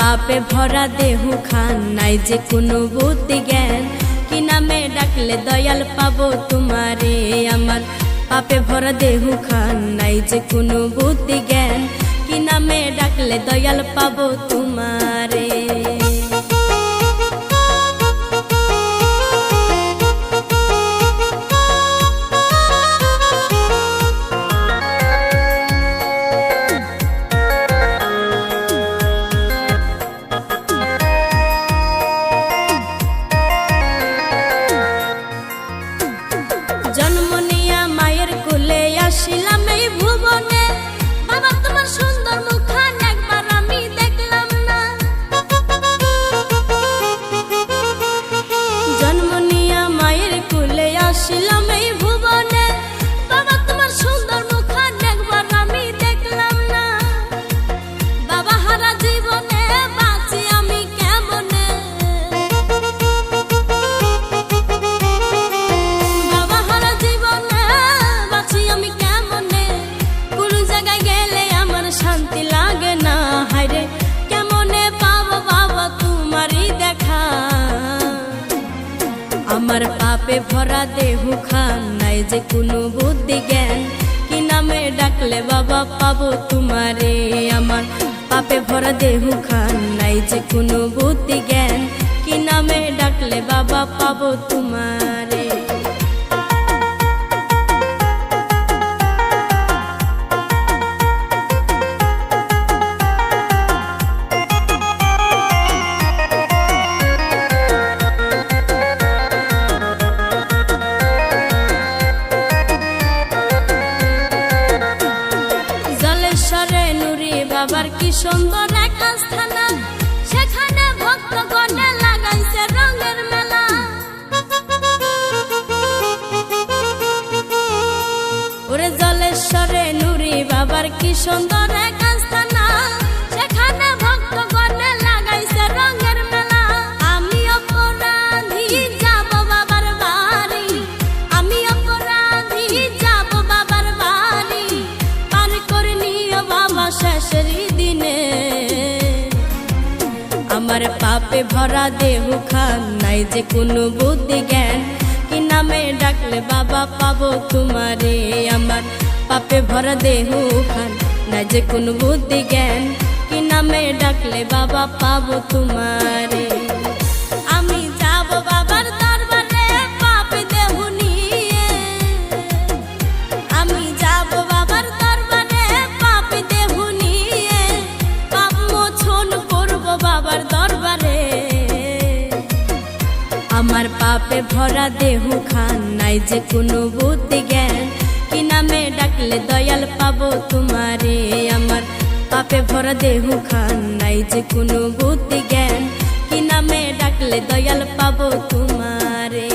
पापे भरा देहु खान नाई जे कोनो बुद्धि ज्ञान कि नामे डाकले दयाल पाबो तुम्हारे आमार पापे भरा देहु खान नाई जे कोनो बुद्धि ज्ञान कि नामे डाकले दयाल पाबो तुम्हारे। जन्म निया मायर कुले आशिलाम এই ভুবনে বাবা তোমার সুন্দর মুখখান একবার আমি দেখলাম না। জন্ম নিয়া মায়ের কুলে আশিলাম এই ভুবনে বাবা তোমার সুন্দর মুখখান একবার আমি দেখলাম না। বাবা হারা জীবনে বাঁচি আমি কেমনে शांति लागे ना हायरे केमने पाबो बाबा तुम्हारी देखा। आमार पापे भरा देहु खान नाई जे कोनो बुद्धि ज्ञान कि नामे डाकले बाबा पाबो तुम्हारे आमार पापे भरा देहु खान नाई जे कोनो बुद्धि ज्ञान कि नामे डाकले बाबा पाबो तुम्हारे। বাবার কি সুন্দর এক আস্থানা সেখানে ভক্তগণে লাগাইছে রঙের মেলা। ওরে জলেশ্বরে নুরি বাবার কি সুন্দর এক আস্থানা সেখানে ভক্তগণে লাগাইছে রঙের মেলা। আমি অপরাধী যাব বাবার বাড়ি আমি অপরাধী যাব বাবার বাড়ি পার করে নিও বাবা শেষের দিনে। আমার পাপে ভরা দেহু খান নাই যে কোনো বুদ্ধি জ্ঞান কি নামে ডাকলে বাবা পাবো তোমারে। আমার পাপে ভরা দেহু খান নাই যে কোনো বুদ্ধি জ্ঞান কি নামে ডাকলে বাবা পাবো তোমারে। আমি যাব বাবার দরবারে পাপে দেহু নিয়ে আমি যাব বাবার দরবারে পাপে দেহু নিয়ে পাপ মোচন করব বাবার দরবারে। আমার পাপে ভরা দেহু খান নাই যে কোনো বুদ্ধি জ্ঞান কি নামে ডাকলে দয়াল পাবো তোমারে। আমার পাপে ভরা দেহু খান নাই যে কোনো বুদ্ধি জ্ঞান কি নামে ডাকলে দয়াল পাবো তোমারে।